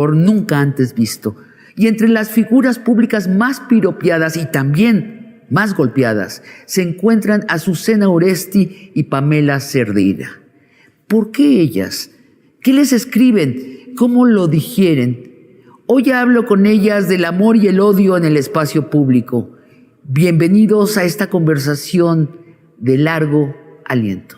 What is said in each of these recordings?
por nunca antes visto. Y entre las figuras públicas más piropeadas y también más golpeadas se encuentran Azucena Oresti y Pamela Cerdeira. ¿Por qué ellas? ¿Qué les escriben? ¿Cómo lo digieren? Hoy hablo con ellas del amor y el odio en el espacio público. Bienvenidos a esta conversación de largo aliento.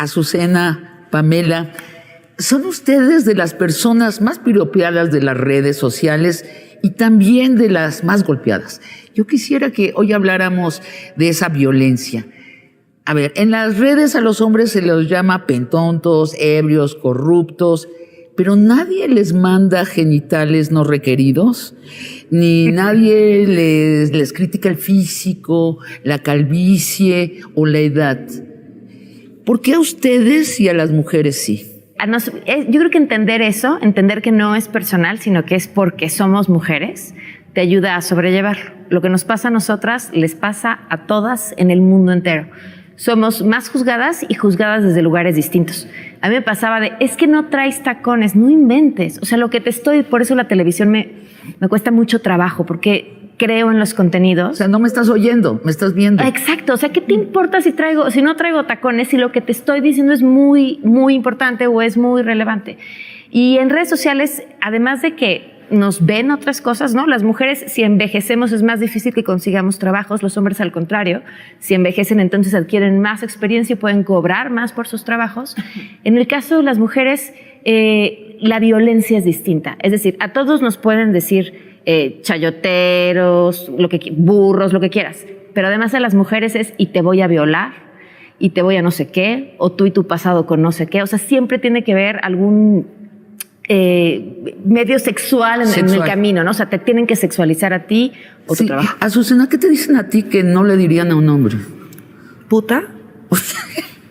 Azucena, Pamela, son ustedes de las personas más piropeadas de las redes sociales y también de las más golpeadas. Yo quisiera que hoy habláramos de esa violencia. A ver, en las redes a los hombres se los llama pentontos, ebrios, corruptos, pero nadie les manda genitales no requeridos, ni nadie les critica el físico, la calvicie o la edad. ¿Por qué a ustedes y a las mujeres sí? Yo creo que entender eso, entender que no es personal, sino que es porque somos mujeres, te ayuda a sobrellevar. Lo que nos pasa a nosotras les pasa a todas en el mundo entero. Somos más juzgadas y juzgadas desde lugares distintos. A mí me pasaba es que no traes tacones, no inventes. O sea, por eso la televisión me cuesta mucho trabajo, porque creo en los contenidos. O sea, no me estás oyendo, me estás viendo. Exacto. O sea, ¿qué te importa si no traigo tacones, si lo que te estoy diciendo es muy, muy importante o es muy relevante? Y en redes sociales, además de que nos ven otras cosas, ¿no? Las mujeres, si envejecemos, es más difícil que consigamos trabajos. Los hombres, al contrario, si envejecen, entonces adquieren más experiencia y pueden cobrar más por sus trabajos. En el caso de las mujeres, la violencia es distinta. Es decir, a todos nos pueden decir chayoteros, burros, lo que quieras. Pero además a las mujeres y te voy a violar, y te voy a no sé qué, o tú y tu pasado con no sé qué. O sea, siempre tiene que ver algún medio sexual en el camino, ¿no? O sea, te tienen que sexualizar a ti o tu trabajo. Azucena, ¿qué te dicen a ti que no le dirían a un hombre? ¿Puta?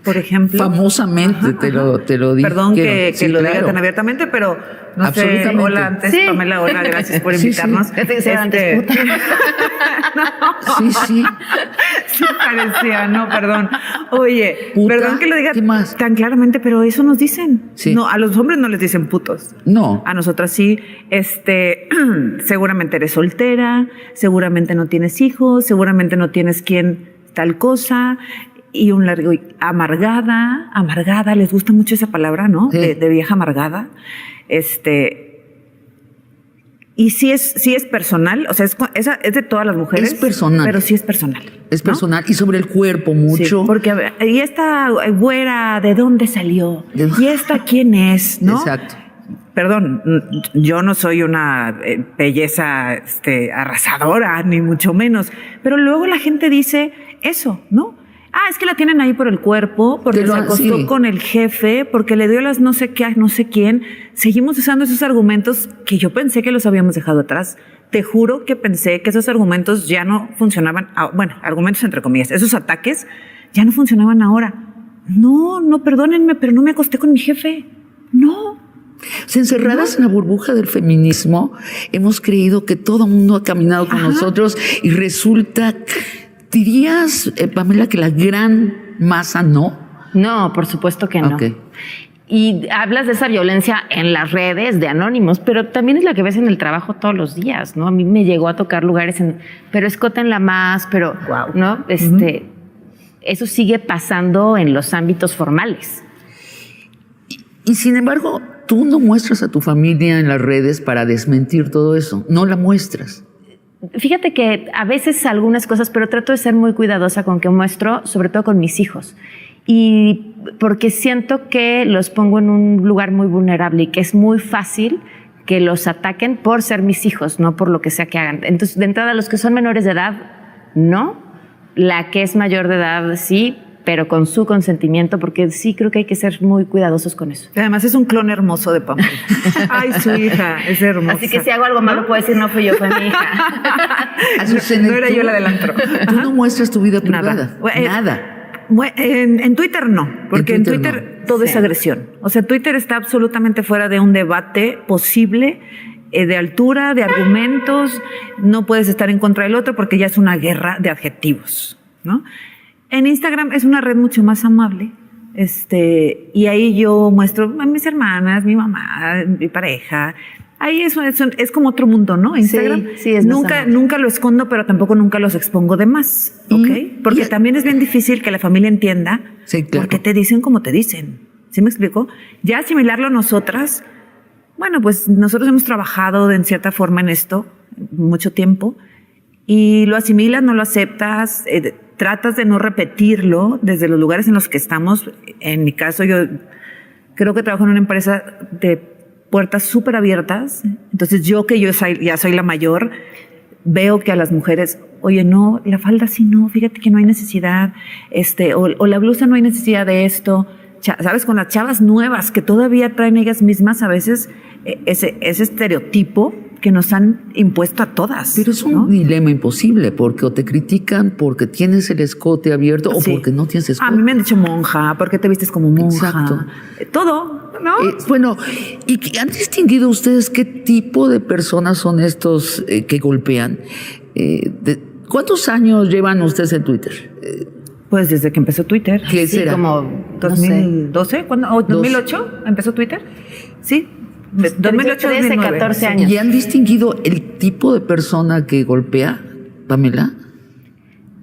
Por ejemplo. Famosamente te lo dije. Perdón que lo diga tan abiertamente, pero no sé. Hola, antes, sí. Pamela, hola, gracias por invitarnos. Sí. Antes, puta. No. Sí. Sí parecía, no, perdón. Oye, puta, perdón que lo diga tan claramente, pero eso nos dicen. Sí. No, a los hombres no les dicen putos. No. A nosotras sí. Seguramente eres soltera, seguramente no tienes hijos, seguramente no tienes tal cosa. Y un largo amargada, les gusta mucho esa palabra, ¿no? Sí. De vieja amargada. Y sí es personal, o sea, es de todas las mujeres. Es personal. Pero sí es personal. Es personal, ¿no? Y sobre el cuerpo mucho. Sí, porque, ¿y esta güera de dónde salió? ¿Y esta quién es? ¿No? Exacto. Perdón, yo no soy una belleza arrasadora, ni mucho menos. Pero luego la gente dice eso, ¿no? Es que la tienen ahí por el cuerpo, porque se acostó con el jefe, porque le dio las no sé qué a no sé quién. Seguimos usando esos argumentos que yo pensé que los habíamos dejado atrás. Te juro que pensé que esos argumentos ya no funcionaban. Bueno, argumentos entre comillas. Esos ataques ya no funcionaban ahora. No, perdónenme, pero no me acosté con mi jefe. No. Encerradas en la burbuja del feminismo, hemos creído que todo el mundo ha caminado con nosotros y resulta... ¿Dirías, Pamela, que la gran masa no? No, por supuesto que no. Okay. Y hablas de esa violencia en las redes de anónimos, pero también es la que ves en el trabajo todos los días, ¿no? A mí me llegó a tocar lugares pero escótenla más, pero, wow. ¿No? Eso sigue pasando en los ámbitos formales. Y sin embargo, tú no muestras a tu familia en las redes para desmentir todo eso. No la muestras. Fíjate que a veces algunas cosas, pero trato de ser muy cuidadosa con que muestro, sobre todo con mis hijos. Y porque siento que los pongo en un lugar muy vulnerable y que es muy fácil que los ataquen por ser mis hijos, no por lo que sea que hagan. Entonces, de entrada, los que son menores de edad, no. La que es mayor de edad, sí, pero con su consentimiento, porque sí creo que hay que ser muy cuidadosos con eso. Además es un clon hermoso de Pamela. Ay, su hija, es hermosa. Así que si hago algo malo, puedo decir, no fui yo, fue mi hija. No era yo la del antro. Tú no muestras tu vida privada. Nada. En Twitter no, porque en Twitter todo es agresión. O sea, Twitter está absolutamente fuera de un debate posible, de altura, de argumentos. No puedes estar en contra del otro porque ya es una guerra de adjetivos, ¿no? En Instagram es una red mucho más amable. Y ahí yo muestro a mis hermanas, mi mamá, mi pareja. Ahí eso es como otro mundo, ¿no? Instagram. Sí, es nunca lo escondo, pero tampoco nunca los expongo de más, ¿ok? Porque también es bien difícil que la familia entienda por qué te dicen como te dicen. ¿Sí me explico? Ya asimilarlo nosotras, bueno, pues nosotros hemos trabajado en cierta forma en esto mucho tiempo y lo asimilas, no lo aceptas, tratas de no repetirlo desde los lugares en los que estamos. En mi caso, yo creo que trabajo en una empresa de puertas súper abiertas. Entonces yo ya soy la mayor, veo que a las mujeres, oye, no, la falda sí no, fíjate que no hay necesidad, o la blusa no hay necesidad de esto. ¿Sabes? Con las chavas nuevas que todavía traen ellas mismas a veces ese estereotipo que nos han impuesto a todas. Pero es un dilema imposible, porque o te critican porque tienes el escote abierto o porque no tienes escote. A mí me han dicho monja, porque te vistes como monja. Exacto. Todo, ¿no? Bueno, ¿y han distinguido ustedes qué tipo de personas son estos que golpean? ¿Cuántos años llevan ustedes en Twitter? Pues desde que empezó Twitter. ¿Qué será? Como 2012, ¿cuándo? ¿2008 empezó Twitter? Sí. 2008, 13, 14 años. ¿Y han distinguido el tipo de persona que golpea, Pamela?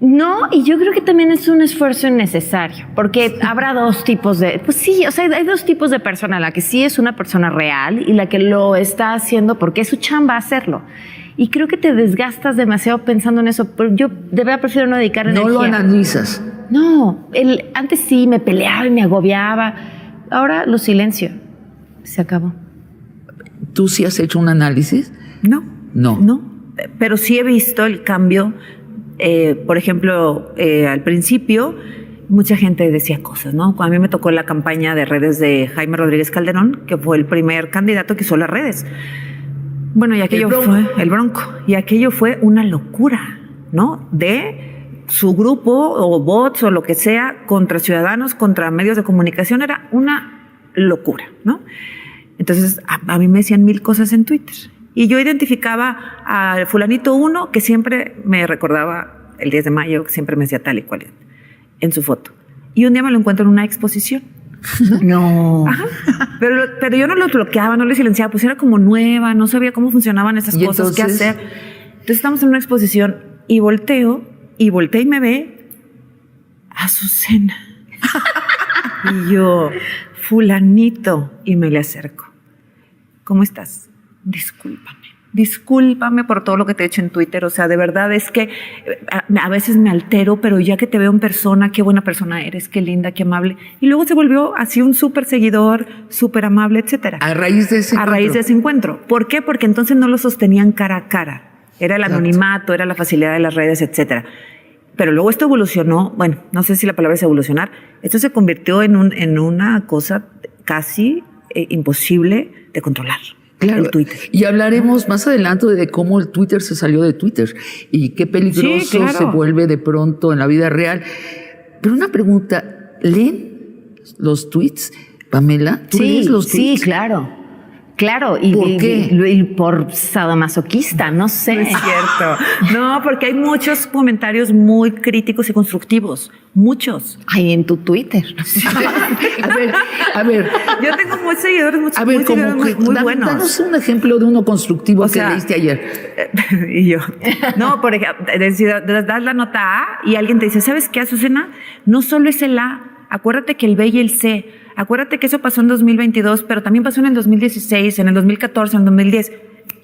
No, y yo creo que también es un esfuerzo innecesario, porque habrá dos tipos de... Pues sí, o sea, hay dos tipos de persona, la que sí es una persona real y la que lo está haciendo porque es su chamba hacerlo. Y creo que te desgastas demasiado pensando en eso, pero yo de verdad prefiero no dedicar energía. No lo analizas. No, antes sí me peleaba y me agobiaba, ahora lo silencio, se acabó. ¿Tú sí has hecho un análisis? No. Pero sí he visto el cambio. Por ejemplo, al principio mucha gente decía cosas, ¿no? Cuando a mí me tocó la campaña de redes de Jaime Rodríguez Calderón, que fue el primer candidato que usó las redes. Bueno, y aquello fue el Bronco. Y aquello fue una locura, ¿no? De su grupo o bots o lo que sea contra ciudadanos, contra medios de comunicación. Era una locura, ¿no? Entonces, a mí me decían 1000 cosas en Twitter. Y yo identificaba a fulanito 1 que siempre me recordaba el 10 de mayo, que siempre me decía tal y cual en su foto. Y un día me lo encuentro en una exposición. No. Ajá. Pero yo no lo bloqueaba, no lo silenciaba, pues era como nueva, no sabía cómo funcionaban esas cosas, qué hacer. Entonces estamos en una exposición y volteo y me ve Azucena. Y yo, fulanito, y me le acerco. ¿Cómo estás? Discúlpame por todo lo que te he hecho en Twitter. O sea, de verdad es que a veces me altero, pero ya que te veo en persona, qué buena persona eres, qué linda, qué amable. Y luego se volvió así un súper seguidor, súper amable, etcétera. A raíz de ese encuentro. ¿Por qué? Porque entonces no lo sostenían cara a cara. Era el anonimato, era la facilidad de las redes, etcétera. Pero luego esto evolucionó, bueno, no sé si la palabra es evolucionar, esto se convirtió en una cosa casi imposible de controlar. Claro, y hablaremos más adelante de cómo el Twitter se salió de Twitter y qué peligroso se vuelve de pronto en la vida real. Pero una pregunta, ¿leen los tweets, Pamela? ¿Tú lees los tweets? Sí, claro. Claro, ¿Por qué? Y por sadomasoquista, no sé. No es cierto. No, porque hay muchos comentarios muy críticos y constructivos. Muchos. Ay, en tu Twitter. A ver. Yo tengo muchos seguidores, muy buenos. Danos un ejemplo de uno constructivo que leíste ayer. Y yo. No, por ejemplo, das la nota A y alguien te dice, ¿sabes qué, Azucena? No solo es el A. Acuérdate que el B y el C. Acuérdate que eso pasó en 2022, pero también pasó en el 2016, en el 2014, en el 2010. Yo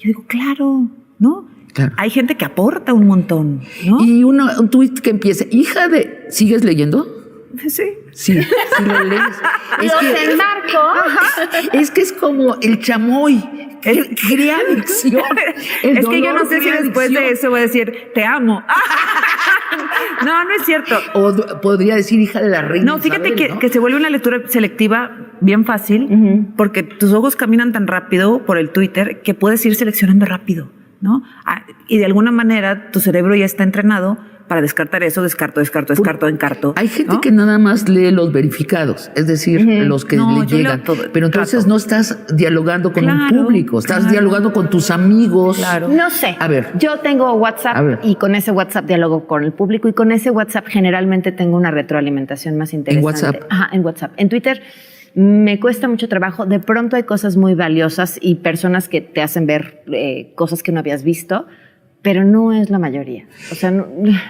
digo, claro, ¿no? Claro. Hay gente que aporta un montón, ¿no? Y un tuit que empiece, hija de... ¿Sigues leyendo? Sí. Sí lo lees. Es que es como el chamoy. Crea adicción. Es que yo no sé si después de eso voy a decir, te amo. No es cierto. O podría decir hija de la reina. No, fíjate Isabel, ¿no? que se vuelve una lectura selectiva bien fácil, porque tus ojos caminan tan rápido por el Twitter que puedes ir seleccionando rápido, ¿no? Y de alguna manera tu cerebro ya está entrenado para descartar eso, descarto, encarto. Hay gente ¿no? que nada más lee los verificados, es decir, los que No, le yo leo llegan. todo, Pero entonces trato. no estás dialogando con un Claro, público, estás claro. dialogando con tus amigos. Claro. No sé. A ver. Yo tengo WhatsApp A ver. y con ese WhatsApp dialogo con el público y con ese WhatsApp generalmente tengo una retroalimentación más interesante. WhatsApp? Ajá, en WhatsApp. En Twitter me cuesta mucho trabajo. De pronto hay cosas muy valiosas y personas que te hacen ver cosas que no habías visto, pero no es la mayoría. O sea, no,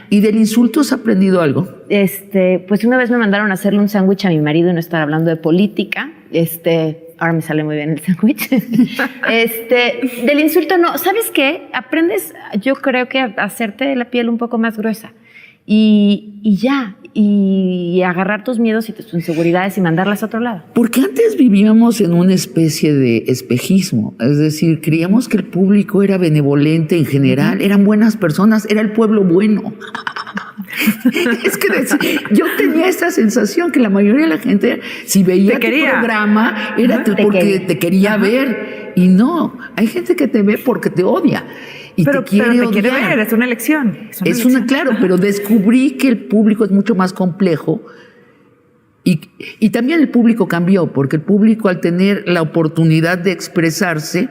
¿Y del insulto has aprendido algo? pues una vez me mandaron a hacerle un sándwich a mi marido y no estar hablando de política. Ahora me sale muy bien el sándwich. Del insulto no. ¿Sabes qué? Aprendes, yo creo que a hacerte la piel un poco más gruesa. Y ya. Y agarrar tus miedos y tus inseguridades y mandarlas a otro lado. Porque antes vivíamos en una especie de espejismo, es decir, creíamos que el público era benevolente en general, eran buenas personas, era el pueblo bueno. Es que yo tenía esta sensación que la mayoría de la gente, si veía tu programa, era porque te quería ver. Y no, hay gente que te ve porque te odia. Y pero te quiere ver, es una elección. Claro, pero descubrí que el público es mucho más complejo y también el público cambió, porque el público al tener la oportunidad de expresarse,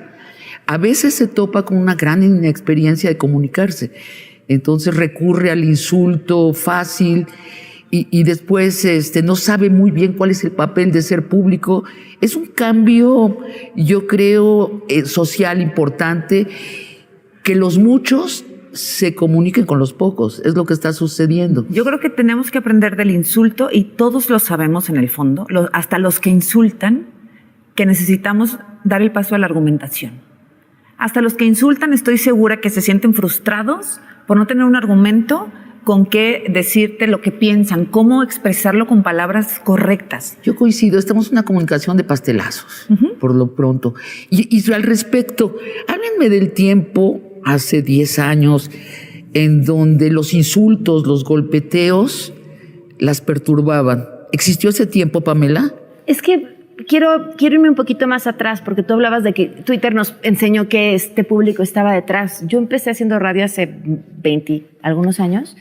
a veces se topa con una gran inexperiencia de comunicarse. Entonces recurre al insulto fácil y después no sabe muy bien cuál es el papel de ser público. Es un cambio, yo creo, social importante, que los muchos se comuniquen con los pocos, es lo que está sucediendo. Yo creo que tenemos que aprender del insulto y todos lo sabemos en el fondo, hasta los que insultan, que necesitamos dar el paso a la argumentación. Hasta los que insultan estoy segura que se sienten frustrados por no tener un argumento con qué decirte lo que piensan, cómo expresarlo con palabras correctas. Yo coincido, estamos en una comunicación de pastelazos, por lo pronto. Y al respecto, háblenme del tiempo, hace 10 años, en donde los insultos, los golpeteos, las perturbaban. ¿Existió ese tiempo, Pamela? Es que quiero irme un poquito más atrás, porque tú hablabas de que Twitter nos enseñó que este público estaba detrás. Yo empecé haciendo radio hace 20 algunos años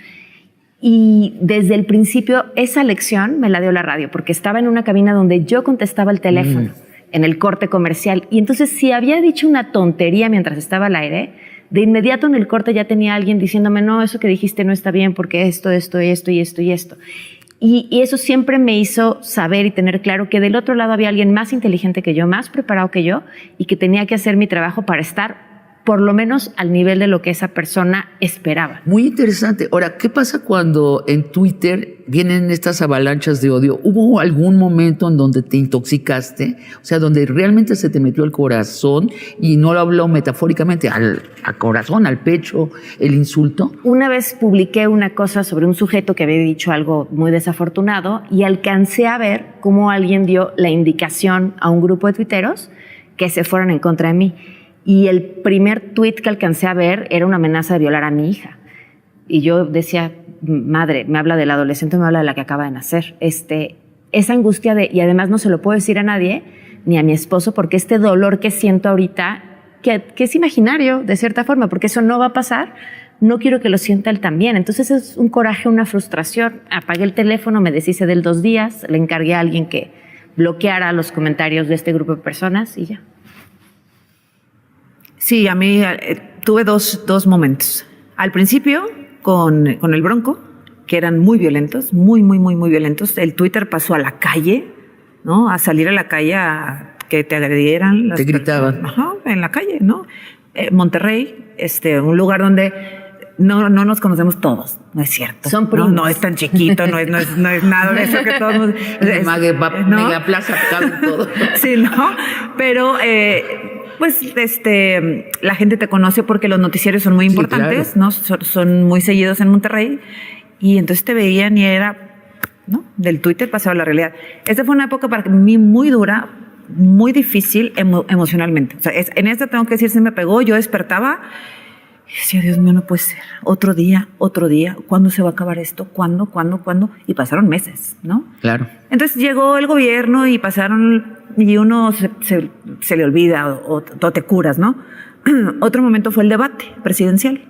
y desde el principio esa lección me la dio la radio, porque estaba en una cabina donde yo contestaba el teléfono en el corte comercial y entonces si había dicho una tontería mientras estaba al aire, de inmediato en el corte ya tenía alguien diciéndome, no, eso que dijiste no está bien porque esto. Y eso siempre me hizo saber y tener claro que del otro lado había alguien más inteligente que yo, más preparado que yo, y que tenía que hacer mi trabajo para estar por lo menos al nivel de lo que esa persona esperaba. Muy interesante. Ahora, ¿qué pasa cuando en Twitter vienen estas avalanchas de odio? ¿Hubo algún momento en donde te intoxicaste? O sea, donde realmente se te metió el corazón, y no lo hablo metafóricamente, al corazón, al pecho, el insulto. Una vez publiqué una cosa sobre un sujeto que había dicho algo muy desafortunado y alcancé a ver cómo alguien dio la indicación a un grupo de tuiteros que se fueran en contra de mí. Y el primer tuit que alcancé a ver era una amenaza de violar a mi hija. Y yo decía, madre, me habla del adolescente, me habla de la que acaba de nacer. Esa angustia y además no se lo puedo decir a nadie, ni a mi esposo, porque este dolor que siento ahorita, que es imaginario de cierta forma, porque eso no va a pasar, no quiero que lo sienta él también. Entonces es un coraje, una frustración. Apagué el teléfono, me deshice de él 2 días, le encargué a alguien que bloqueara los comentarios de este grupo de personas y ya. Sí, a mí tuve dos momentos. Al principio, con el Bronco, que eran muy violentos, muy violentos. El Twitter pasó a la calle, ¿no? A salir a la calle a que te agredieran. Te gritaban. Ajá, en la calle, ¿no? Monterrey, un lugar donde no nos conocemos todos, no es cierto. Son primos. No es tan chiquito, no es nada de eso que todos... Mega plaza, cabe todo. Sí, ¿no? Pero... pues la gente te conoce porque los noticiarios son muy importantes, claro. ¿no? Son muy seguidos en Monterrey y entonces te veían y era, ¿no? Del Twitter pasaba a la realidad. Esta fue una época para mí muy dura, muy difícil emocionalmente. O sea, en esta tengo que decir, se me pegó, yo despertaba Y decía, Dios mío, no puede ser. Otro día. ¿Cuándo se va a acabar esto? ¿Cuándo? Y pasaron meses, ¿no? Claro. Entonces llegó el gobierno y y uno se le olvida o te curas, ¿no? Otro momento fue el debate presidencial,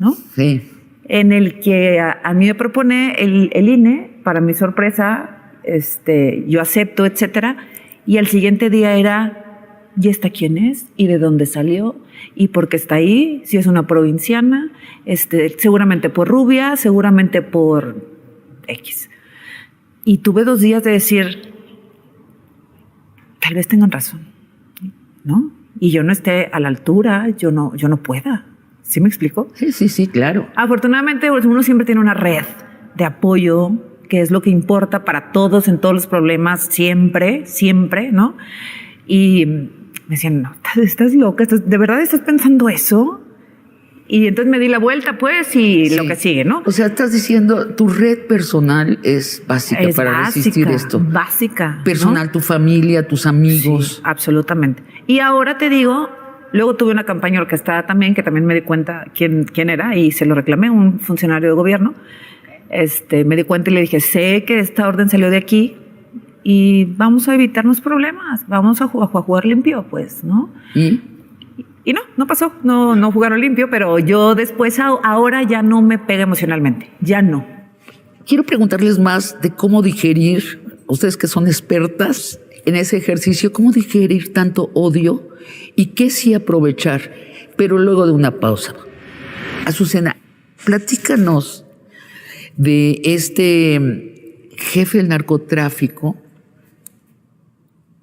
¿no? Sí. En el que a mí me propone el INE, para mi sorpresa, yo acepto, etcétera, y al siguiente día era, ¿y esta quién es? ¿Y de dónde salió? ¿Y por qué está ahí? Si es una provinciana, seguramente por rubia, seguramente por X. Y tuve 2 días de decir, tal vez tengan razón, ¿no? Y yo no esté a la altura, yo no pueda. ¿Sí me explico? Sí, claro. Afortunadamente uno siempre tiene una red de apoyo, que es lo que importa para todos en todos los problemas, siempre, ¿no? Y me decían, no, estás loca, ¿de verdad estás pensando eso? Y entonces me di la vuelta, pues, y Sí. lo que sigue, ¿no? O sea, estás diciendo, tu red personal es básica para resistir esto. Básica. Personal, ¿no? tu familia, tus amigos. Sí, absolutamente. Y ahora te digo, luego tuve una campaña orquestada también, que también me di cuenta quién era, y se lo reclamé, un funcionario de gobierno. Me di cuenta y le dije, sé que esta orden salió de aquí y vamos a evitarnos problemas, vamos a jugar limpio, pues, ¿no? Y no pasó, no jugaron limpio, pero yo después, ahora ya no me pega emocionalmente, ya no. Quiero preguntarles más de cómo digerir, ustedes que son expertas en ese ejercicio, cómo digerir tanto odio y qué sí aprovechar, pero luego de una pausa. Azucena, platícanos de este jefe del narcotráfico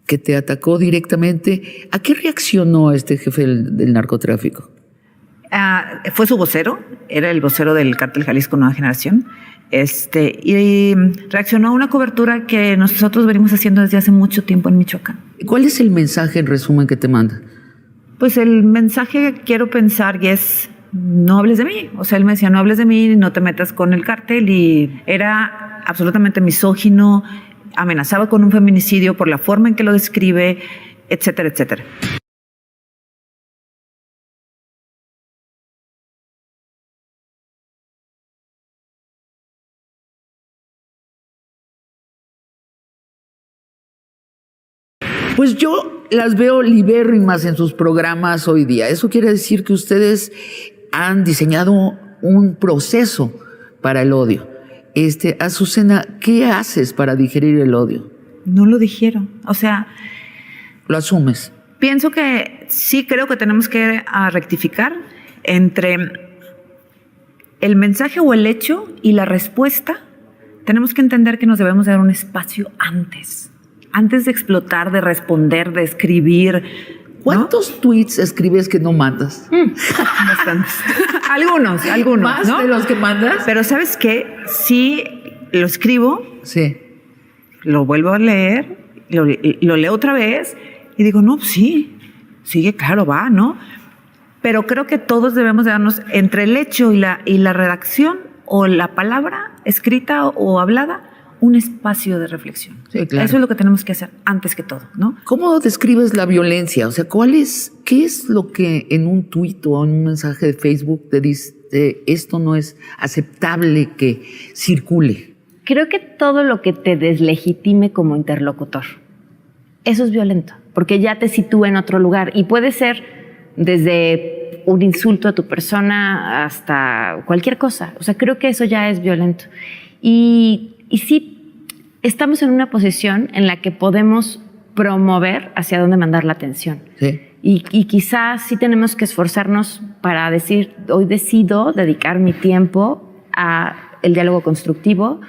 que te atacó directamente. ¿A qué reaccionó este jefe del narcotráfico? Fue su vocero, era el vocero del Cártel Jalisco Nueva Generación, y reaccionó a una cobertura que nosotros venimos haciendo desde hace mucho tiempo en Michoacán. ¿Cuál es el mensaje, en resumen, que te manda? Pues el mensaje que quiero pensar y es, no hables de mí. O sea, él me decía, no hables de mí, no te metas con el cártel, y era absolutamente misógino, amenazaba con un feminicidio por la forma en que lo describe, etcétera, etcétera. Pues yo las veo libérrimas en sus programas hoy día. Eso quiere decir que ustedes han diseñado un proceso para el odio. Azucena, ¿qué haces para digerir el odio? No lo dijeron. O sea, ¿Lo asumes? pienso que sí, creo que tenemos que rectificar entre el mensaje o el hecho y la respuesta. Tenemos que entender que nos debemos dar un espacio antes de explotar, de responder, de escribir. ¿Cuántos tweets escribes que no mandas? Bastantes. Algunos, ¿Más ¿no? de los que mandas? Pero ¿sabes qué? Sí, lo escribo, Sí. lo vuelvo a leer, lo leo otra vez y digo, no, sí, sigue, claro, va, ¿no? Pero creo que todos debemos de darnos entre el hecho y la redacción o la palabra escrita o hablada, un espacio de reflexión. Sí, claro. Eso es lo que tenemos que hacer antes que todo, ¿no? ¿Cómo describes la violencia? O sea, ¿qué es lo que en un tuit o en un mensaje de Facebook te dice esto no es aceptable que circule? Creo que todo lo que te deslegitime como interlocutor, eso es violento, porque ya te sitúa en otro lugar y puede ser desde un insulto a tu persona hasta cualquier cosa. O sea, creo que eso ya es violento. Y sí, estamos en una posición en la que podemos promover hacia dónde mandar la atención. Sí. Y quizás sí tenemos que esforzarnos para decir, hoy decido dedicar mi tiempo a el diálogo constructivo.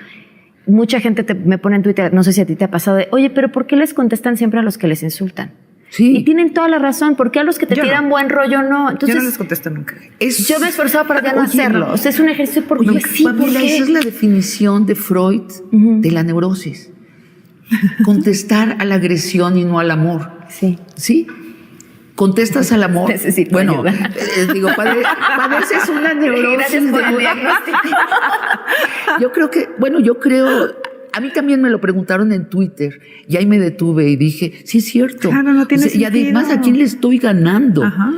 Mucha gente me pone en Twitter, no sé si a ti te ha pasado, de, oye, pero ¿por qué les contestan siempre a los que les insultan? Sí. Y tienen toda la razón, ¿por qué a los que te Yo tiran no. buen rollo no? Entonces, Yo no les contesto nunca. yo me he esforzado para ya no Oye, hacerlo. no. O sea, es un ejercicio porque Oye, sí, Pamela, porque... esa es la definición de Freud de la neurosis. Contestar a la agresión y no al amor. Sí. ¿Sí? ¿Contestas al amor? Necesito bueno, ayuda. Digo, padeces una neurosis. Gracias por el diagnóstico. Yo creo, a mí también me lo preguntaron en Twitter y ahí me detuve y dije, sí es cierto. Claro, no tiene Y además, sentido. ¿a quién le estoy ganando? Ajá.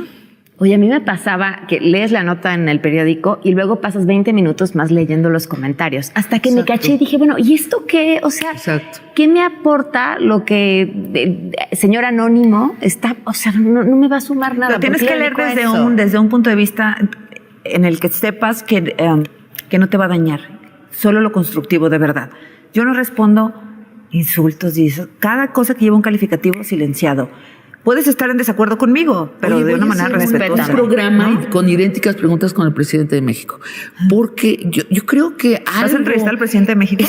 Oye, a mí me pasaba que lees la nota en el periódico y luego pasas 20 minutos más leyendo los comentarios. Hasta que me caché y dije, bueno, ¿y esto qué? O sea, ¿qué me aporta lo que señor anónimo está? O sea, no me va a sumar nada. Lo tienes que leer desde un punto de vista en el que sepas que no te va a dañar. Solo lo constructivo, de verdad. Yo no respondo insultos y eso. Cada cosa que lleva un calificativo silenciado. Puedes estar en desacuerdo conmigo, pero de una manera respetuosa. Un programa con idénticas preguntas con el presidente de México. Porque yo creo que ¿Vas a entrevistar al presidente de México?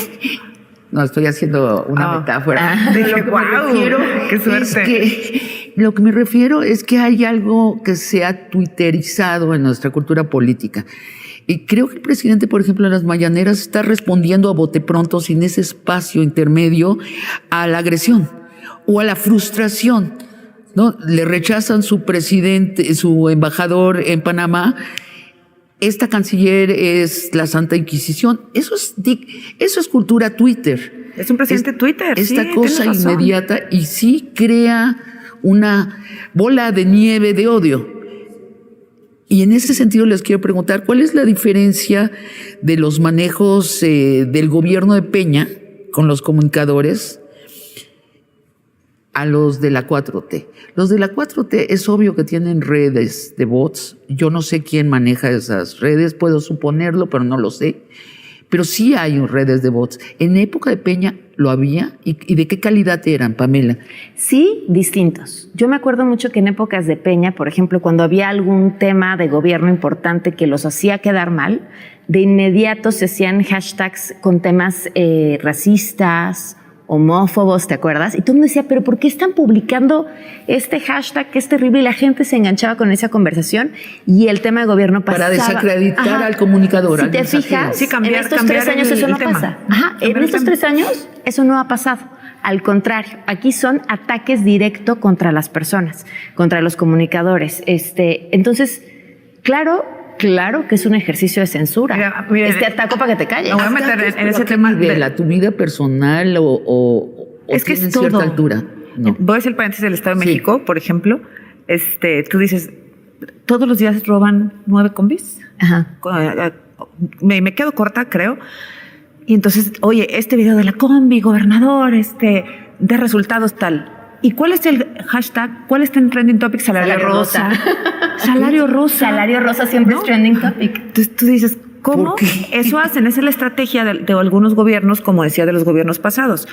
No, estoy haciendo una metáfora. Dije, wow, qué suerte. Lo que me refiero es que hay algo que se ha twitterizado en nuestra cultura política. Y creo que el presidente, por ejemplo, en las mañaneras está respondiendo a bote pronto, sin ese espacio intermedio, a la agresión o a la frustración, ¿no? Le rechazan su presidente, su embajador en Panamá. Esta canciller es la Santa Inquisición. Eso es cultura Twitter. Es un presidente Twitter. Esta cosa inmediata y sí crea una bola de nieve de odio. Y en ese sentido les quiero preguntar, ¿cuál es la diferencia de los manejos del gobierno de Peña con los comunicadores a los de la 4T? Los de la 4T es obvio que tienen redes de bots. Yo no sé quién maneja esas redes, puedo suponerlo, pero no lo sé. Pero sí hay redes de bots. En época de Peña lo había. ¿Y de qué calidad eran, Pamela? Sí, distintos. Yo me acuerdo mucho que en épocas de Peña, por ejemplo, cuando había algún tema de gobierno importante que los hacía quedar mal, de inmediato se hacían hashtags con temas racistas, homófobos, ¿te acuerdas? Y todo el mundo decía, ¿pero por qué están publicando este hashtag que es terrible? Y la gente se enganchaba con esa conversación y el tema de gobierno pasaba. Para desacreditar al comunicador. Si te fijas, sí, en estos 3 años eso no pasa. En estos 3 años eso no ha pasado. Al contrario, aquí son ataques directos contra las personas, contra los comunicadores. Entonces, claro que es un ejercicio de censura. Mira, ataco para que te calles. Me voy a meter en ese tema de tu vida personal o es que es cierta todo. altura. No. Voy a hacer el paréntesis del Estado de México, por ejemplo. Tú dices, todos los días roban 9 combis. Ajá. Me quedo corta, creo. Y entonces, oye, este video de la combi, gobernador, de resultados tal. ¿Y cuál es el hashtag? ¿Cuál está en trending topic? Salario rosa. Salario rosa. Salario rosa siempre es trending topic. Entonces tú dices, ¿cómo? Eso hacen, esa es la estrategia de algunos gobiernos, como decía, de los gobiernos pasados.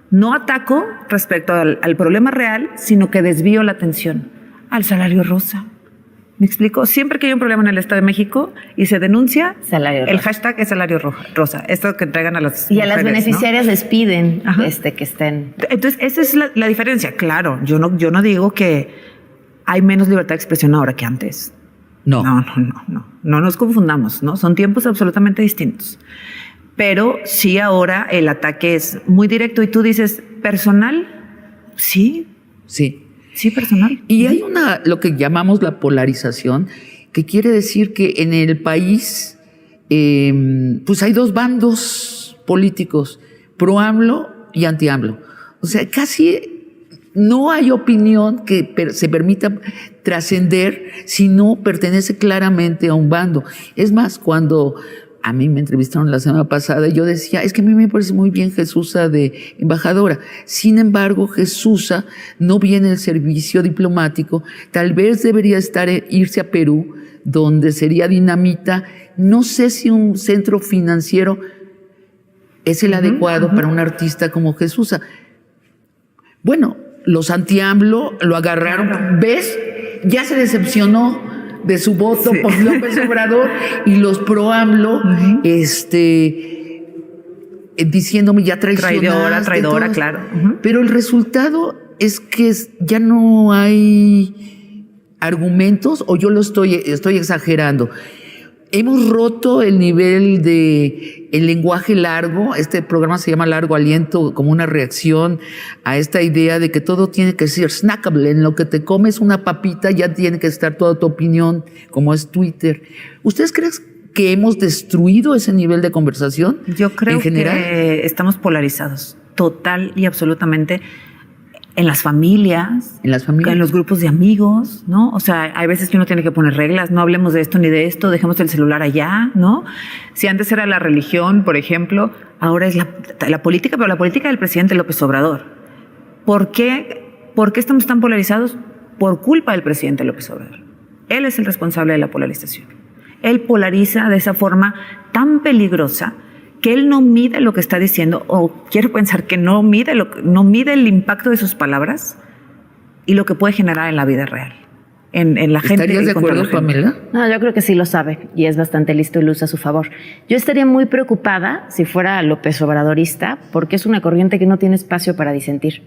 No ataco respecto al problema real, sino que desvío la atención al salario rosa. ¿Me explico? Siempre que hay un problema en el Estado de México y se denuncia, el hashtag es salario rosa. Esto que entregan a las y a las beneficiarias, ¿no? Les piden que estén. Entonces, esa es la diferencia. Claro, yo no digo que hay menos libertad de expresión ahora que antes. No nos confundamos, ¿no? Son tiempos absolutamente distintos. Pero sí ahora el ataque es muy directo y tú dices, ¿personal? Sí. Sí, personal. Y hay lo que llamamos la polarización, que quiere decir que en el país pues hay 2 bandos políticos, pro AMLO y anti AMLO. O sea, casi no hay opinión que se permita trascender si no pertenece claramente a un bando. Es más, cuando a mí me entrevistaron la semana pasada y yo decía, es que a mí me parece muy bien Jesúsa de embajadora. Sin embargo, Jesúsa no viene del servicio diplomático. Tal vez debería irse a Perú, donde sería dinamita. No sé si un centro financiero es el adecuado para un artista como Jesúsa. Bueno, los anti-AMLO lo agarraron. ¿Ves? Ya se decepcionó de su voto por López Obrador y los pro AMLO, diciéndome ya traicionaste. Traidora, claro. Pero el resultado es que ya no hay argumentos, o yo estoy exagerando. Hemos roto el nivel de el lenguaje largo. Este programa se llama Largo Aliento, como una reacción a esta idea de que todo tiene que ser snackable. En lo que te comes una papita ya tiene que estar toda tu opinión, como es Twitter. ¿Ustedes creen que hemos destruido ese nivel de conversación? Yo creo en general? que estamos polarizados, total y absolutamente. en las familias, en los grupos de amigos, ¿no? O sea, hay veces que uno tiene que poner reglas, no hablemos de esto ni de esto, dejemos el celular allá, ¿no? Si antes era la religión, por ejemplo, ahora es la política, pero la política del presidente López Obrador. ¿Por qué estamos tan polarizados? Por culpa del presidente López Obrador. Él es el responsable de la polarización. Él polariza de esa forma tan peligrosa que él no mide lo que está diciendo, o quiero pensar que no mide el impacto de sus palabras y lo que puede generar en la vida real, en la gente. ¿Estarías de acuerdo, Pamela? No, yo creo que sí lo sabe y es bastante listo y lo usa a su favor. Yo estaría muy preocupada si fuera López Obradorista, porque es una corriente que no tiene espacio para disentir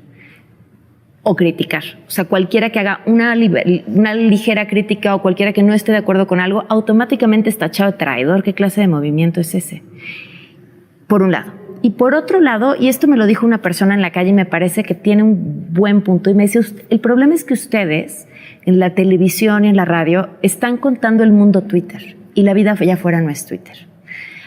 o criticar. O sea, cualquiera que haga una ligera crítica o cualquiera que no esté de acuerdo con algo, automáticamente está tachado de traidor. ¿Qué clase de movimiento es ese? Por un lado. Y por otro lado, y esto me lo dijo una persona en la calle y me parece que tiene un buen punto, y me decía, el problema es que ustedes en la televisión y en la radio están contando el mundo Twitter y la vida allá afuera no es Twitter.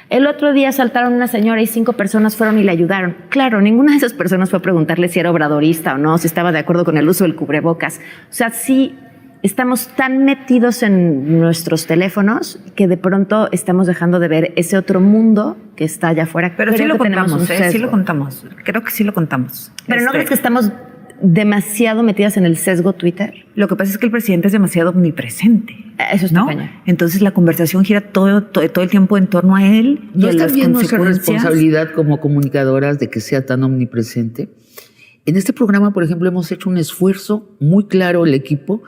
El otro día asaltaron a una señora y 5 personas fueron y le ayudaron. Claro, ninguna de esas personas fue a preguntarle si era obradorista o no, si estaba de acuerdo con el uso del cubrebocas. O sea, sí estamos tan metidos en nuestros teléfonos que de pronto estamos dejando de ver ese otro mundo que está allá afuera. Pero sí lo contamos, sí lo contamos. Creo que sí lo contamos. Pero ¿no crees que estamos demasiado metidas en el sesgo Twitter? Lo que pasa es que el presidente es demasiado omnipresente. Eso está ¿no? cañón. Entonces la conversación gira todo el tiempo en torno a él. ¿No y está bien nuestra consecuencias. responsabilidad como comunicadoras de que sea tan omnipresente? En este programa, por ejemplo, hemos hecho un esfuerzo muy claro el equipo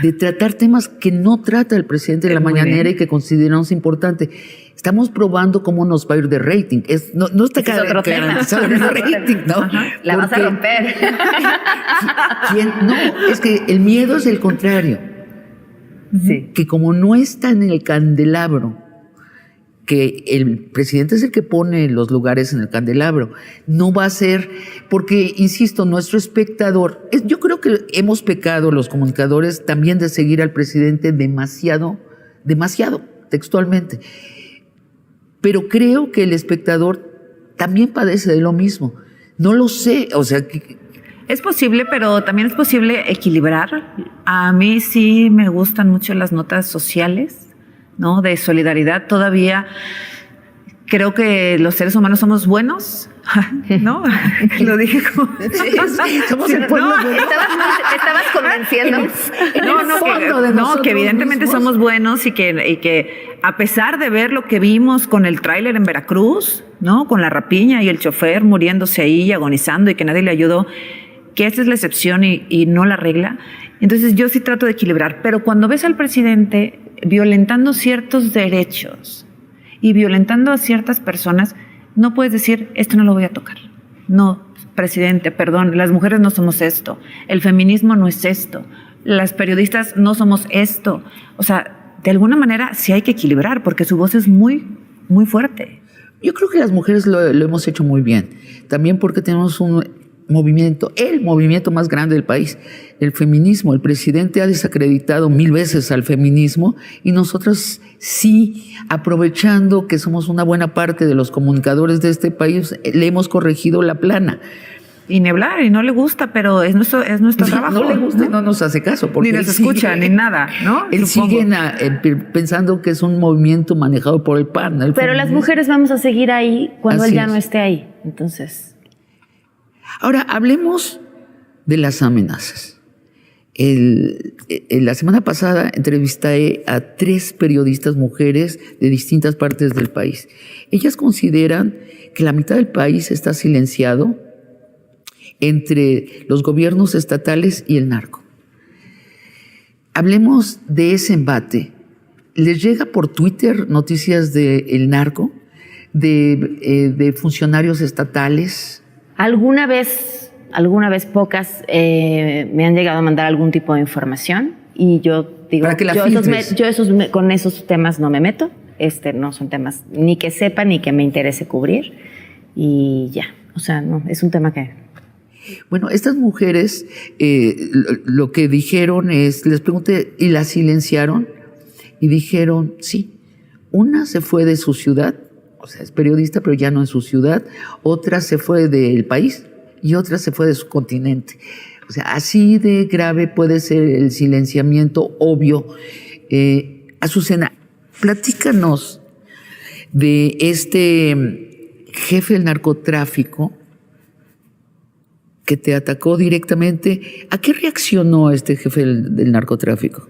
de tratar temas que no trata el presidente de la mañanera y que consideramos importante. Estamos probando cómo nos va a ir de rating. No está garantizado el rating, ¿no? Ajá. La vas a romper. No, es que el miedo es el contrario. Sí. Que como no está en el candelabro, que el presidente es el que pone los lugares en el candelabro, no va a ser, porque, insisto, nuestro espectador, yo creo que hemos pecado los comunicadores también de seguir al presidente demasiado, textualmente. Pero creo que el espectador también padece de lo mismo. No lo sé, o sea... Es posible, pero también es posible equilibrar. A mí sí me gustan mucho las notas sociales, ¿no? De solidaridad. Todavía creo que los seres humanos somos buenos, ¿no? Lo dije como... Somos el pueblo bueno. Te estabas convenciendo. Que evidentemente somos buenos y que a pesar de ver lo que vimos con el tráiler en Veracruz, ¿no? Con la rapiña y el chofer muriéndose ahí, agonizando y que nadie le ayudó, que esa es la excepción y no la regla. Entonces yo sí trato de equilibrar, pero cuando ves al presidente violentando ciertos derechos y violentando a ciertas personas, no puedes decir, esto no lo voy a tocar. No, presidente, perdón, las mujeres no somos esto, el feminismo no es esto, las periodistas no somos esto. O sea, de alguna manera sí hay que equilibrar porque su voz es muy, muy fuerte. Yo creo que las mujeres lo hemos hecho muy bien, también porque tenemos el movimiento más grande del país, el feminismo. El presidente ha desacreditado 1000 veces al feminismo y nosotros sí, aprovechando que somos una buena parte de los comunicadores de este país, le hemos corregido la plana. Y ni hablar, y no le gusta, pero es nuestro trabajo. No le gusta, no nos hace caso. Porque ni nos escucha, ni nada, ¿no? Él sigue pensando que es un movimiento manejado por el PAN. Pero feminismo. las mujeres vamos a seguir ahí cuando Así él ya es. no esté ahí. Entonces... Ahora, hablemos de las amenazas. La semana pasada entrevisté a 3 periodistas mujeres de distintas partes del país. Ellas consideran que la mitad del país está silenciado entre los gobiernos estatales y el narco. Hablemos de ese embate. ¿Les llega por Twitter noticias del narco, de funcionarios estatales? Alguna vez pocas me han llegado a mandar algún tipo de información y yo digo, para que la con esos temas no me meto. No son temas ni que sepa ni que me interese cubrir y ya. O sea, no, es un tema que... Bueno, estas mujeres lo que dijeron es, les pregunté, ¿y las silenciaron? Y dijeron, sí. Una se fue de su ciudad, o sea, es periodista, pero ya no en su ciudad. Otra se fue del país y otra se fue de su continente. O sea, así de grave puede ser el silenciamiento obvio. Azucena, platícanos de este jefe del narcotráfico que te atacó directamente. ¿A qué reaccionó este jefe del narcotráfico?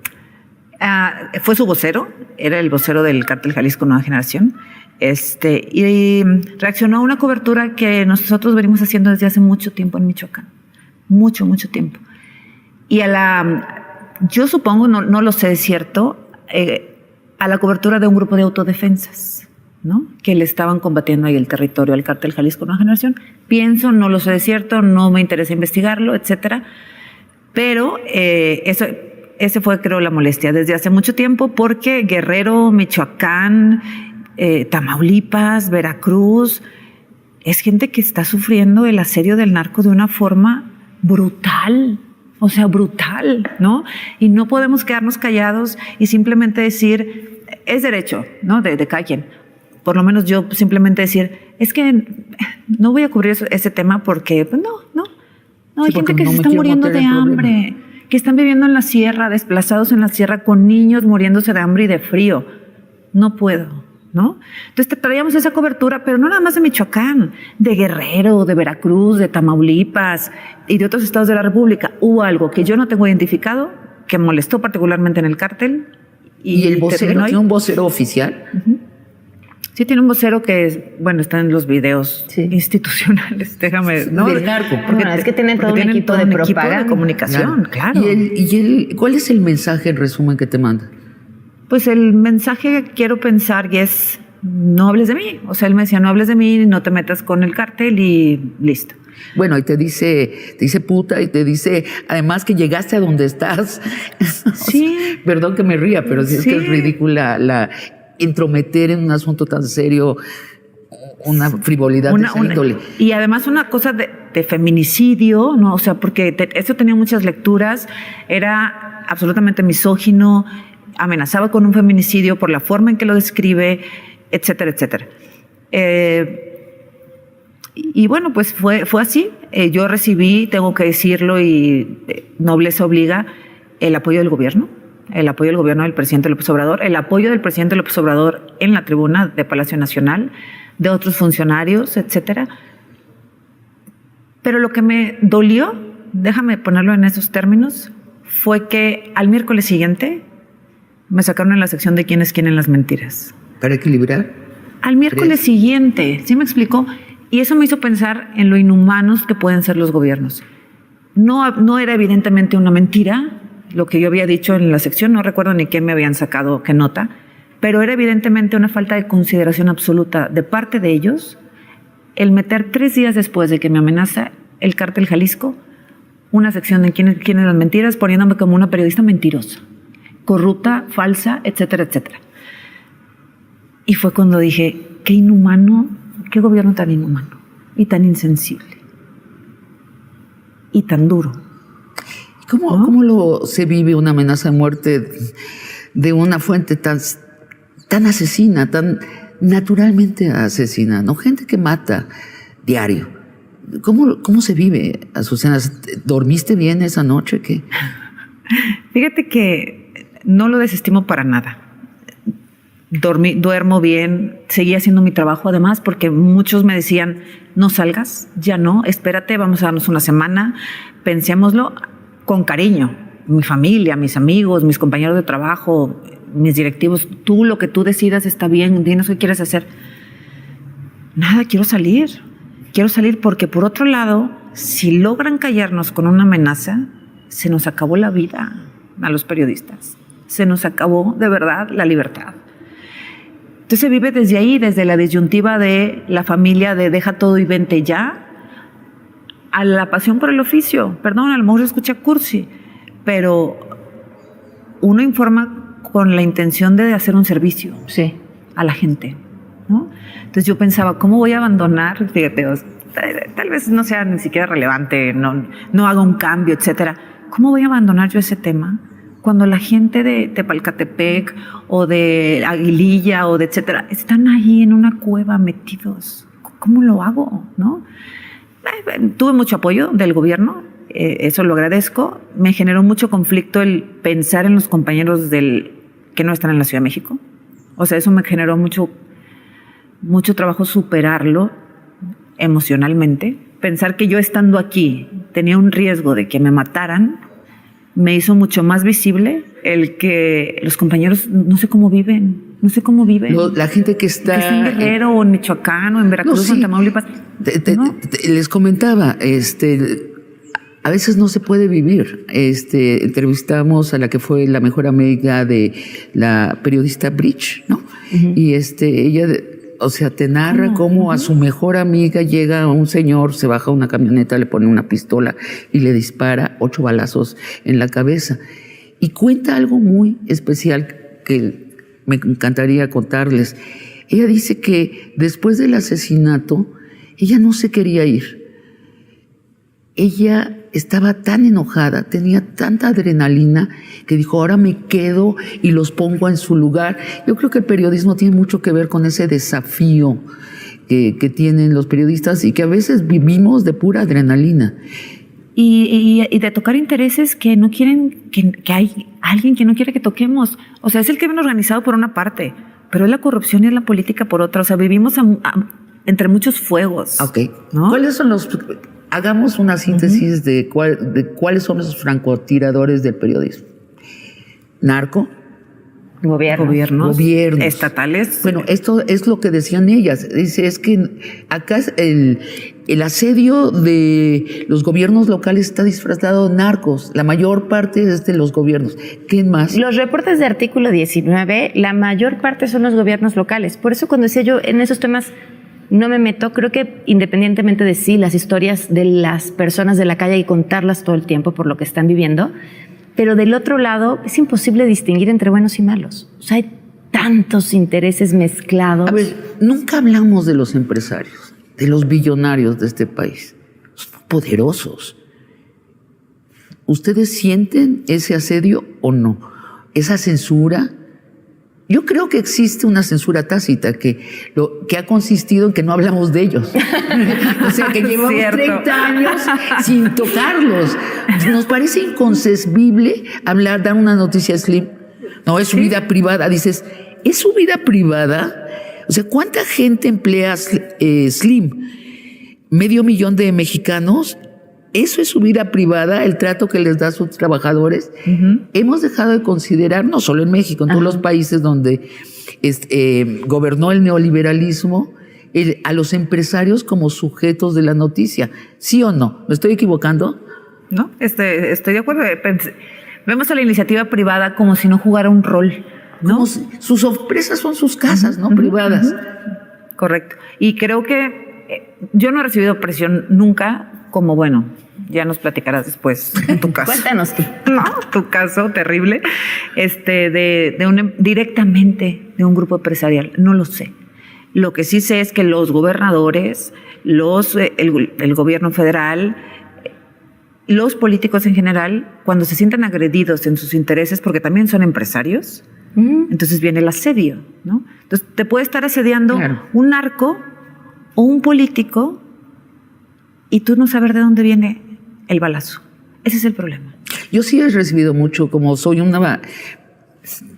Fue su vocero, era el vocero del Cártel Jalisco Nueva Generación, y reaccionó a una cobertura que nosotros venimos haciendo desde hace mucho tiempo en Michoacán, mucho tiempo. Y yo supongo, no lo sé, es cierto, a la cobertura de un grupo de autodefensas, ¿no? Que le estaban combatiendo ahí el territorio al Cártel Jalisco Nueva Generación. Pienso, no lo sé de cierto, no me interesa investigarlo, etcétera. Pero ese fue, creo, la molestia desde hace mucho tiempo, porque Guerrero, Michoacán, Tamaulipas, Veracruz, es gente que está sufriendo el asedio del narco de una forma brutal. O sea, brutal, ¿no? Y no podemos quedarnos callados y simplemente decir, es derecho, ¿no? De cada quien. Por lo menos yo simplemente decir, es que no voy a cubrir ese tema porque, pues no, hay gente que se está muriendo de hambre, que están viviendo en la sierra, desplazados en la sierra con niños muriéndose de hambre y de frío. No puedo, ¿no? Entonces traíamos esa cobertura, pero no nada más de Michoacán, de Guerrero, de Veracruz, de Tamaulipas y de otros estados de la República. Hubo algo que yo no tengo identificado, que molestó particularmente en el cártel. ¿Y el vocero tiene un vocero oficial? Uh-huh. Sí, tiene un vocero que está en los videos institucionales, déjame, ¿no? Del narco. Porque es que tienen todo un equipo de propaganda, de comunicación, claro. ¿Y cuál es el mensaje, en resumen, que te manda? Pues el mensaje que quiero pensar y es, no hables de mí. O sea, él me decía, no hables de mí, no te metas con el cártel y listo. Bueno, y te dice puta y te dice además que llegaste a donde estás. Sí. Perdón que me ría, pero sí es que es ridícula la intrometer en un asunto tan serio una frivolidad de esa índole. Y además una cosa de feminicidio, ¿no? O sea, porque eso tenía muchas lecturas, era absolutamente misógino, amenazaba con un feminicidio por la forma en que lo describe, etcétera, etcétera. Y bueno, pues fue así. Yo recibí, tengo que decirlo, y nobleza obliga, el apoyo del gobierno del presidente López Obrador, el apoyo del presidente López Obrador en la tribuna de Palacio Nacional, de otros funcionarios, etcétera. Pero lo que me dolió, déjame ponerlo en esos términos, fue que al miércoles siguiente me sacaron en la sección de quiénes quieren las mentiras. ¿Para equilibrar? Al miércoles siguiente, ¿sí me explico? Y eso me hizo pensar en lo inhumanos que pueden ser los gobiernos. No era evidentemente una mentira lo que yo había dicho en la sección, no recuerdo ni qué me habían sacado, qué nota, pero era evidentemente una falta de consideración absoluta de parte de ellos el meter 3 días después de que me amenaza el Cártel Jalisco una sección de quiénes las mentiras, poniéndome como una periodista mentirosa, corrupta, falsa, etcétera, etcétera. Y fue cuando dije, qué inhumano, qué gobierno tan inhumano y tan insensible y tan duro. ¿Cómo se vive una amenaza de muerte de una fuente tan asesina, tan naturalmente asesina, ¿no? Gente que mata diario. ¿Cómo se vive, Azucena? ¿Dormiste bien esa noche? ¿Qué? Fíjate que no lo desestimo para nada. Duermo bien, seguí haciendo mi trabajo además, porque muchos me decían, no salgas, ya no, espérate, vamos a darnos una semana, pensémoslo con cariño. Mi familia, mis amigos, mis compañeros de trabajo, mis directivos, tú lo que tú decidas está bien, dinos qué quieres hacer. Nada, quiero salir porque por otro lado, si logran callarnos con una amenaza, se nos acabó la vida a los periodistas, se nos acabó de verdad la libertad. Entonces se vive desde ahí, desde la disyuntiva de la familia de deja todo y vente ya, a la pasión por el oficio. Perdón, a lo mejor se escucha cursi, pero uno informa con la intención de hacer un servicio a la gente, ¿no? Entonces yo pensaba, ¿cómo voy a abandonar? Fíjate, tal vez no sea ni siquiera relevante, no haga un cambio, etcétera. ¿Cómo voy a abandonar yo ese tema cuando la gente de Tepalcatepec o de Aguililla o de etcétera están ahí en una cueva metidos? ¿Cómo lo hago, no? Tuve mucho apoyo del gobierno, eso lo agradezco. Me generó mucho conflicto el pensar en los compañeros que no están en la Ciudad de México. O sea, eso me generó mucho trabajo superarlo emocionalmente. Pensar que yo estando aquí tenía un riesgo de que me mataran, me hizo mucho más visible el que los compañeros no sé cómo viven. La gente que está en Guerrero o en Michoacán o en Veracruz o en Tamaulipas. Les comentaba, a veces no se puede vivir. Entrevistamos a la que fue la mejor amiga de la periodista Bridge, ¿no? Uh-huh. Y ella, o sea, te narra cómo a su mejor amiga llega un señor, se baja una camioneta, le pone una pistola y le dispara 8 balazos en la cabeza. Y cuenta algo muy especial que me encantaría contarles. Ella dice que después del asesinato, ella no se quería ir. Ella estaba tan enojada, tenía tanta adrenalina, que dijo, ahora me quedo y los pongo en su lugar. Yo creo que el periodismo tiene mucho que ver con ese desafío que tienen los periodistas y que a veces vivimos de pura adrenalina. Y de tocar intereses que no quieren, que hay alguien que no quiere que toquemos. O sea, es el crimen organizado por una parte, pero es la corrupción y es la política por otra. O sea, vivimos entre muchos fuegos. Ok. ¿No? ¿Cuáles son hagamos una síntesis de cuáles son los francotiradores del periodismo? Narco. Gobiernos estatales. Bueno, esto es lo que decían ellas. Dice, es que acá el asedio de los gobiernos locales está disfrazado de narcos. La mayor parte es de los gobiernos. ¿Qué más? Los reportes de artículo 19, la mayor parte son los gobiernos locales. Por eso cuando decía yo, en esos temas no me meto, creo que independientemente de sí, las historias de las personas de la calle hay que contarlas todo el tiempo por lo que están viviendo. Pero del otro lado, es imposible distinguir entre buenos y malos. O sea, hay tantos intereses mezclados. A ver, nunca hablamos de los empresarios, de los billonarios de este país. Son poderosos. ¿Ustedes sienten ese asedio o no? ¿Esa censura? Yo creo que existe una censura tácita que ha consistido en que no hablamos de ellos. O sea, que llevamos 30 años sin tocarlos. Nos parece inconcebible dar una noticia a Slim. No, es su vida privada. Dices, ¿es su vida privada? O sea, ¿cuánta gente emplea Slim? 500,000 de mexicanos. Eso es su vida privada, el trato que les da a sus trabajadores. Uh-huh. Hemos dejado de considerar, no solo en México, en todos los países donde gobernó el neoliberalismo, a los empresarios como sujetos de la noticia. ¿Sí o no? ¿Me estoy equivocando? No, estoy de acuerdo. Vemos a la iniciativa privada como si no jugara un rol, ¿no? Como sus empresas son sus casas, ¿no? Privadas. Correcto. Y creo que yo no he recibido presión nunca. Como bueno, ya nos platicarás después en tu caso. Cuéntanos tú. No, tu caso terrible, directamente de un grupo empresarial, no lo sé. Lo que sí sé es que los gobernadores, el gobierno federal, los políticos en general, cuando se sienten agredidos en sus intereses, porque también son empresarios, entonces viene el asedio, ¿no? Entonces te puede estar asediando un narco o un político y tú no saber de dónde viene el balazo. Ese es el problema. Yo sí he recibido mucho, como soy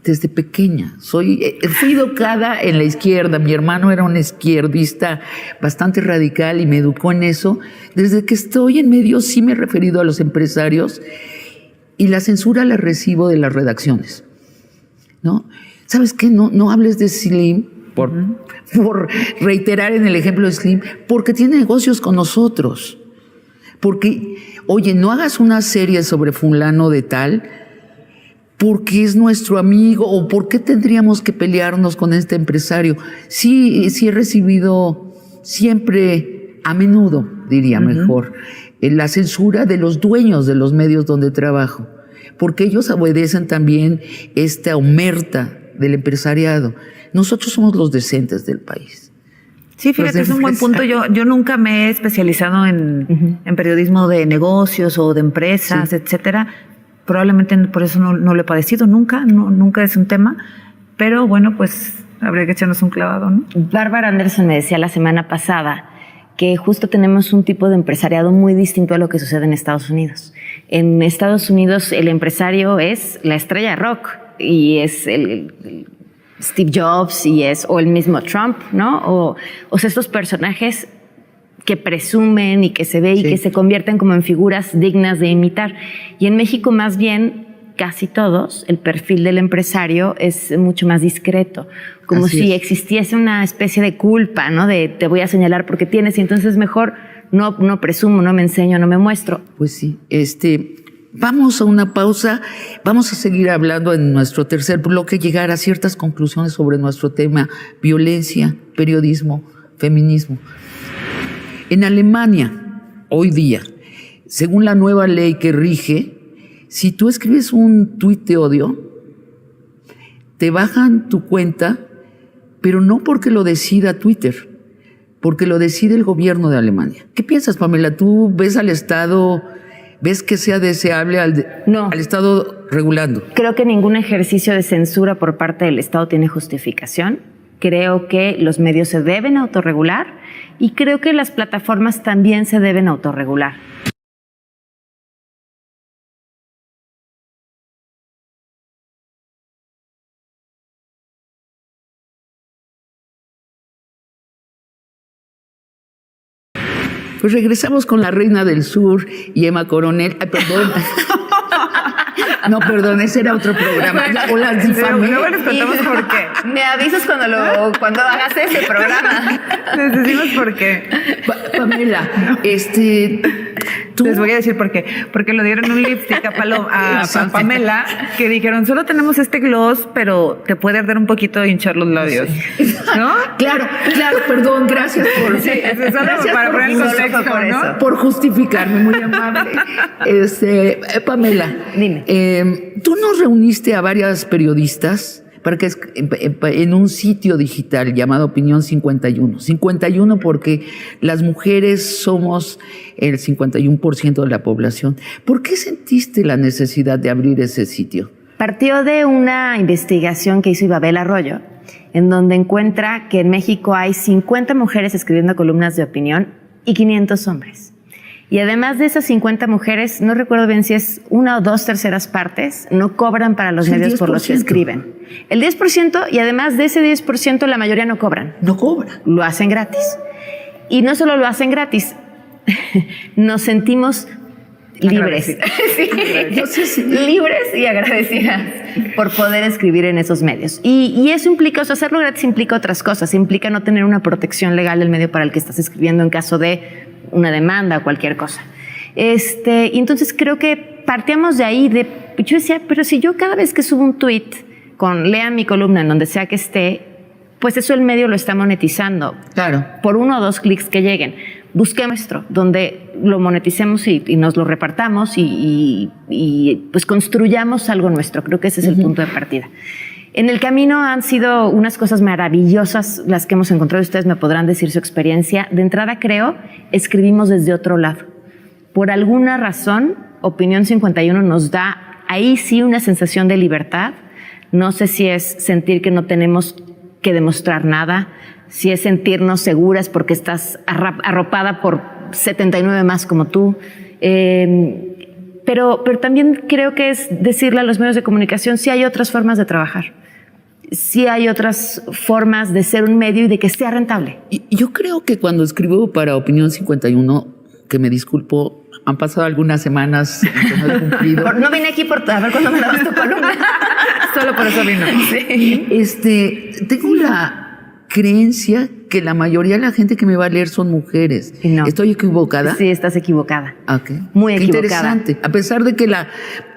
desde pequeña, fui educada en la izquierda. Mi hermano era un izquierdista bastante radical y me educó en eso. Desde que estoy en medio sí me he referido a los empresarios y la censura la recibo de las redacciones, ¿no? ¿Sabes qué? No hables de Slim. Por reiterar en el ejemplo de Slim, porque tiene negocios con nosotros. Porque, oye, no hagas una serie sobre fulano de tal, porque es nuestro amigo, o por qué tendríamos que pelearnos con este empresario. Sí he recibido siempre, a menudo, diría mejor, la censura de los dueños de los medios donde trabajo, porque ellos obedecen también esta omerta del empresariado. Nosotros somos los decentes del país. Sí, fíjate, es un buen punto. Yo nunca me he especializado en periodismo de negocios o de empresas, etcétera. Probablemente por eso no lo he padecido nunca es un tema. Pero bueno, pues habría que echarnos un clavado, ¿no? Bárbara Anderson me decía la semana pasada que justo tenemos un tipo de empresariado muy distinto a lo que sucede en Estados Unidos. En Estados Unidos el empresario es la estrella de rock y es el Steve Jobs o el mismo Trump, ¿no? O sea, estos personajes que presumen y que se ve y que se convierten como en figuras dignas de imitar. Y en México más bien casi todos, el perfil del empresario es mucho más discreto, como si existiese una especie de culpa, ¿no? De te voy a señalar porque tienes y entonces mejor no presumo, no me enseño, no me muestro. Pues sí, vamos a una pausa, vamos a seguir hablando en nuestro tercer bloque, llegar a ciertas conclusiones sobre nuestro tema, violencia, periodismo, feminismo. En Alemania, hoy día, según la nueva ley que rige, si tú escribes un tuit de odio, te bajan tu cuenta, pero no porque lo decida Twitter, porque lo decide el gobierno de Alemania. ¿Qué piensas, Pamela? ¿Tú ves al Estado, ves que sea deseable al Estado regulando? Creo que ningún ejercicio de censura por parte del Estado tiene justificación. Creo que los medios se deben autorregular y creo que las plataformas también se deben autorregular. Pues regresamos con la Reina del Sur y Emma Coronel. Ay, perdón. No, perdón, ese era otro programa. O las difamé. Luego les contamos por qué. Me avisas cuando hagas ese programa. Les decimos por qué. Pamela, ¿tú? Les voy a decir por qué. Porque lo dieron un lipstick a Pamela, que dijeron, solo tenemos este gloss, pero te puede arder un poquito de hinchar los labios. ¿No? Claro, perdón, gracias por... Sí, gracias para poner en contexto, ¿no? Por justificarme, muy amable. Pamela, dime. Tú nos reuniste a varias periodistas para que en un sitio digital llamado Opinión 51. 51 porque las mujeres somos el 51% de la población. ¿Por qué sentiste la necesidad de abrir ese sitio? Partió de una investigación que hizo Ibabel Arroyo, en donde encuentra que en México hay 50 mujeres escribiendo columnas de opinión y 500 hombres. Y además de esas 50 mujeres, no recuerdo bien si es 1 o 2 terceras partes, no cobran para los medios por los que escriben. El 10%, y además de ese 10%, la mayoría no cobran. No cobran. Lo hacen gratis. Y no solo lo hacen gratis, nos sentimos libres. Sí. Libres y agradecidas por poder escribir en esos medios. Y eso implica, o sea, hacerlo gratis implica otras cosas. Implica no tener una protección legal del medio para el que estás escribiendo en caso de una demanda o cualquier cosa. Y entonces creo que partíamos de ahí. Yo decía, pero si yo cada vez que subo un tweet con lean mi columna en donde sea que esté, pues eso el medio lo está monetizando. Claro. Por 1 o 2 clics que lleguen. Busquemos nuestro, donde lo moneticemos y nos lo repartamos y pues construyamos algo nuestro. Creo que ese es el punto de partida. En el camino han sido unas cosas maravillosas las que hemos encontrado. Ustedes me podrán decir su experiencia. De entrada, creo, escribimos desde otro lado. Por alguna razón, Opinión 51 nos da ahí sí una sensación de libertad. No sé si es sentir que no tenemos que demostrar nada, si es sentirnos seguras porque estás arropada por 79 más como tú. Pero también creo que es decirle a los medios de comunicación si hay otras formas de trabajar, si hay otras formas de ser un medio y de que sea rentable. Y yo creo que cuando escribo para Opinión 51, que me disculpo, han pasado algunas semanas que no he cumplido. No vine aquí a ver cuándo me dabas tu columna. Solo por eso vino. Sí. Tengo la creencia que la mayoría de la gente que me va a leer son mujeres. No. ¿Estoy equivocada? Sí, estás equivocada. Okay. Muy Qué equivocada. interesante. A pesar de que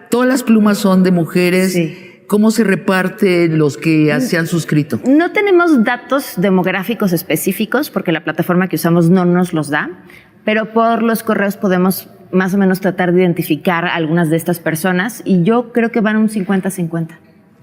todas las plumas son de mujeres, sí. ¿Cómo se reparte los que se han suscrito? No tenemos datos demográficos específicos porque la plataforma que usamos no nos los da, pero por los correos podemos más o menos tratar de identificar a algunas de estas personas y yo creo que van un 50-50.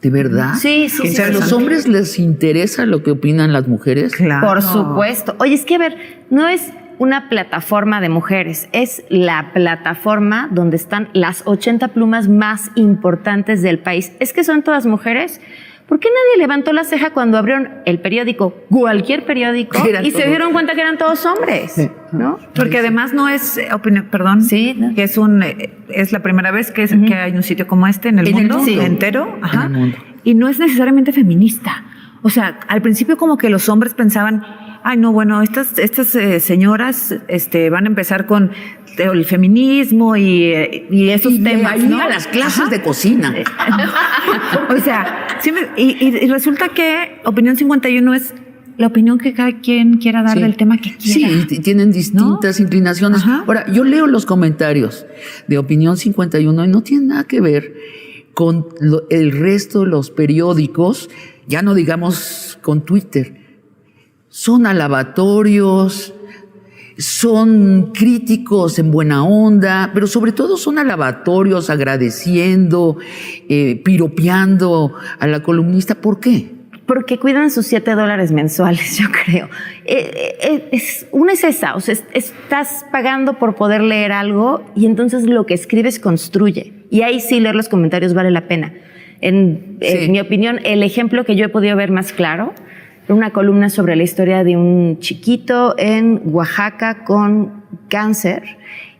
¿De verdad? Sí. ¿A los hombres les interesa lo que opinan las mujeres? Claro. Por supuesto. Oye, es que a ver, no es una plataforma de mujeres, es la plataforma donde están las 80 plumas más importantes del país. ¿Es que son todas mujeres? ¿Por qué nadie levantó la ceja cuando abrieron el periódico, cualquier periódico, y se dieron cuenta que eran todos hombres? ¿No? Porque además no es opinión, perdón, Sí, ¿no? que es la primera vez que hay un sitio como este en el mundo entero. Ajá. En el mundo. Y no es necesariamente feminista. O sea, al principio como que los hombres pensaban, ay no, bueno, estas señoras van a empezar con el feminismo y esos temas, ahí ¿no? a las clases de cocina. O sea, y resulta que Opinión 51 es la opinión que cada quien quiera dar del tema que quiera. Sí, y tienen distintas inclinaciones. Ajá. Ahora, yo leo los comentarios de Opinión 51 y no tienen nada que ver con el resto de los periódicos, ya no digamos con Twitter. Son alabatorios, son críticos en buena onda, pero sobre todo son alabatorios, agradeciendo, piropeando a la columnista. ¿Por qué? Porque cuidan sus $7 mensuales, yo creo. Una es esa, o sea, estás pagando por poder leer algo y entonces lo que escribes construye. Y ahí sí leer los comentarios vale la pena. En mi opinión, el ejemplo que yo he podido ver más claro, una columna sobre la historia de un chiquito en Oaxaca con cáncer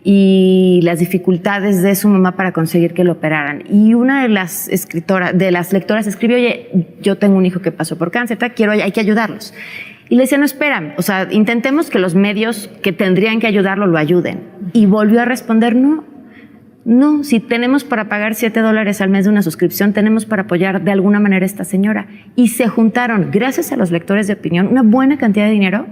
y las dificultades de su mamá para conseguir que lo operaran. Y una de las lectoras escribió, oye, yo tengo un hijo que pasó por cáncer, hay que ayudarlos. Y le decía, no, espera, o sea, intentemos que los medios que tendrían que ayudarlo lo ayuden. Y volvió a responder, no, si tenemos para pagar $7 al mes de una suscripción, tenemos para apoyar de alguna manera a esta señora. Y se juntaron, gracias a los lectores de opinión, una buena cantidad de dinero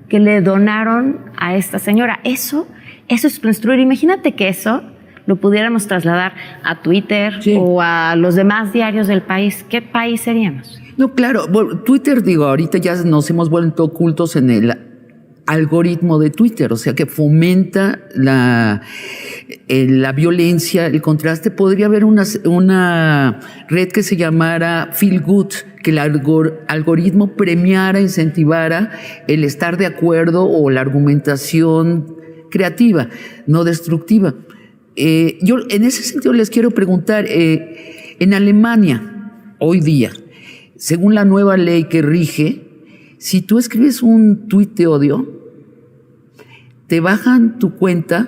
que le donaron a esta señora. Eso es construir. Imagínate que eso lo pudiéramos trasladar a Twitter o a los demás diarios del país. ¿Qué país seríamos? No, claro, Twitter, ahorita ya nos hemos vuelto ocultos en el algoritmo de Twitter, o sea que fomenta la violencia, el contraste. Podría haber una red que se llamara Feel Good, que el algoritmo premiara, incentivara el estar de acuerdo o la argumentación creativa, no destructiva. Yo en ese sentido les quiero preguntar, en Alemania, hoy día, según la nueva ley que rige, si tú escribes un tuit de odio, te bajan tu cuenta,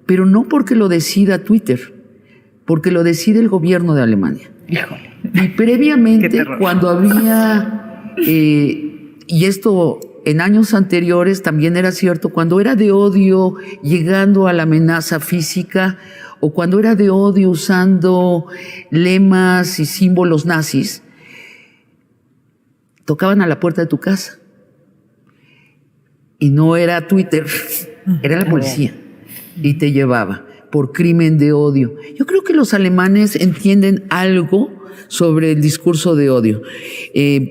pero no porque lo decida Twitter, porque lo decide el gobierno de Alemania. Híjole. Y previamente, cuando había, y esto en años anteriores también era cierto, cuando era de odio llegando a la amenaza física, o cuando era de odio usando lemas y símbolos nazis, tocaban a la puerta de tu casa. Y no era Twitter, era la policía. Y te llevaba por crimen de odio. Yo creo que los alemanes entienden algo sobre el discurso de odio,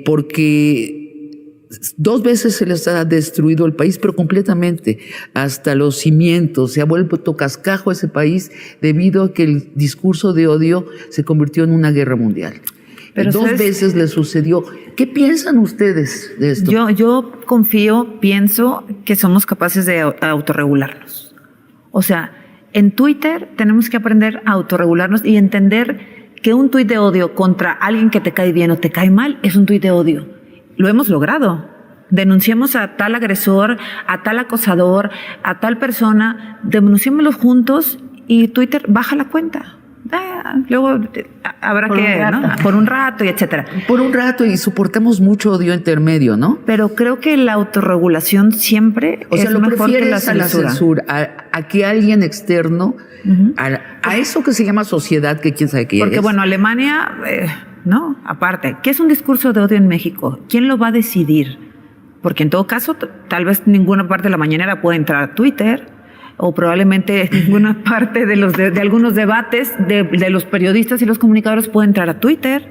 porque 2 veces se les ha destruido el país, pero completamente, hasta los cimientos. Se ha vuelto cascajo ese país debido a que el discurso de odio se convirtió en una guerra mundial. Pero 2 veces le sucedió. ¿Qué piensan ustedes de esto? Yo pienso que somos capaces de autorregularnos. O sea, en Twitter tenemos que aprender a autorregularnos y entender que un tuit de odio contra alguien que te cae bien o te cae mal es un tuit de odio. Lo hemos logrado. Denunciemos a tal agresor, a tal acosador, a tal persona, denunciémoslos juntos y Twitter baja la cuenta. Luego habrá por un rato y etcétera. Por un rato, y soportamos mucho odio intermedio, ¿no? Pero creo que la autorregulación siempre es mejor que la censura. A que alguien externo, a eso que se llama sociedad, que quién sabe qué es. Porque bueno, Alemania, aparte, ¿qué es un discurso de odio en México? ¿Quién lo va a decidir? Porque en todo caso, tal vez ninguna parte de la mañanera puede entrar a Twitter, o probablemente ninguna parte de algunos debates de los periodistas y los comunicadores puede entrar a Twitter,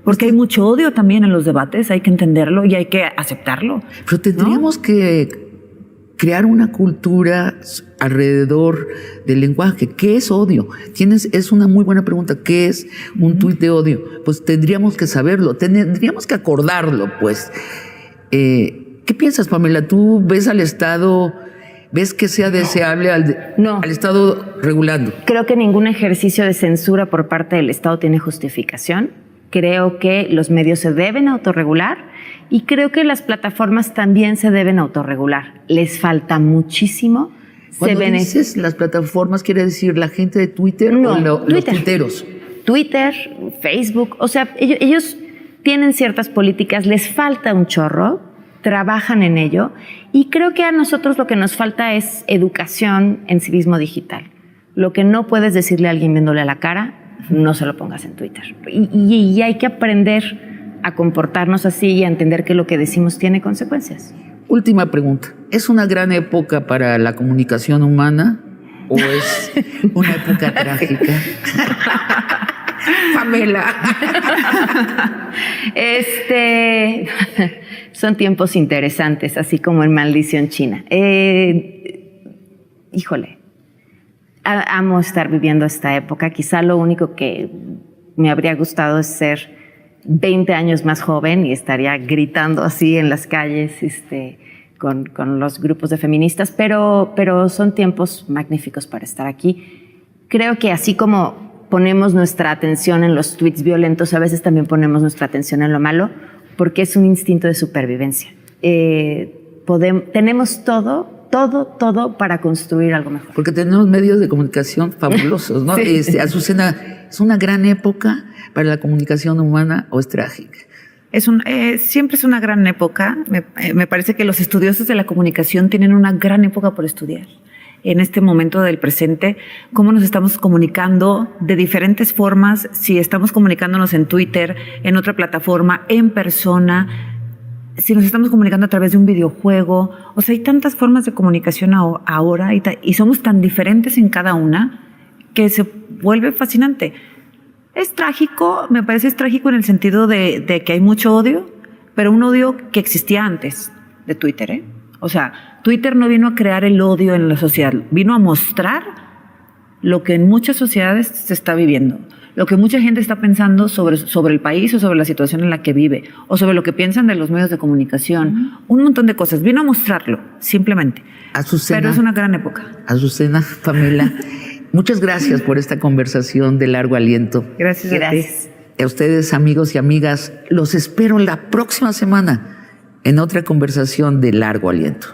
porque hay mucho odio también en los debates, hay que entenderlo y hay que aceptarlo. Pero tendríamos que crear una cultura alrededor del lenguaje. ¿Qué es odio? Es una muy buena pregunta. ¿Qué es un tuit de odio? Pues tendríamos que saberlo, tendríamos que acordarlo, pues. ¿Qué piensas, Pamela? ¿Tú ves al Estado... ¿Ves que sea deseable al Estado regulando? Creo que ningún ejercicio de censura por parte del Estado tiene justificación. Creo que los medios se deben autorregular y creo que las plataformas también se deben autorregular. Les falta muchísimo. Cuando dices las plataformas, ¿quiere decir la gente de Twitter o los tuiteros? Twitter, Facebook, o sea, ellos tienen ciertas políticas, les falta un chorro, trabajan en ello y creo que a nosotros lo que nos falta es educación en civismo digital. Lo que no puedes decirle a alguien viéndole a la cara, no se lo pongas en Twitter. Y hay que aprender a comportarnos así y a entender que lo que decimos tiene consecuencias. Última pregunta. ¿Es una gran época para la comunicación humana o es una época trágica? Pamela. Son tiempos interesantes, así como en Maldición China. Híjole, amo estar viviendo esta época. Quizá lo único que me habría gustado es ser 20 años más joven y estaría gritando así en las calles con los grupos de feministas, pero son tiempos magníficos para estar aquí. Creo que así como ponemos nuestra atención en los tweets violentos, a veces también ponemos nuestra atención en lo malo, porque es un instinto de supervivencia. Tenemos todo para construir algo mejor. Porque tenemos medios de comunicación fabulosos, ¿no? Sí. Azucena, ¿es una gran época para la comunicación humana o es trágica? Siempre es una gran época. Me parece que los estudiosos de la comunicación tienen una gran época por estudiar. En este momento del presente, cómo nos estamos comunicando de diferentes formas, si estamos comunicándonos en Twitter, en otra plataforma, en persona, si nos estamos comunicando a través de un videojuego. O sea, hay tantas formas de comunicación ahora y somos tan diferentes en cada una que se vuelve fascinante. Es trágico, me parece trágico en el sentido de que hay mucho odio, pero un odio que existía antes de Twitter, ¿eh? O sea, Twitter no vino a crear el odio en la sociedad, vino a mostrar lo que en muchas sociedades se está viviendo, lo que mucha gente está pensando sobre el país o sobre la situación en la que vive, o sobre lo que piensan de los medios de comunicación, un montón de cosas. Vino a mostrarlo, simplemente. Azucena, pero es una gran época. Azucena, Pamela, muchas gracias por esta conversación de largo aliento. Gracias. A ti. A ustedes, amigos y amigas, los espero la próxima semana en otra conversación de largo aliento.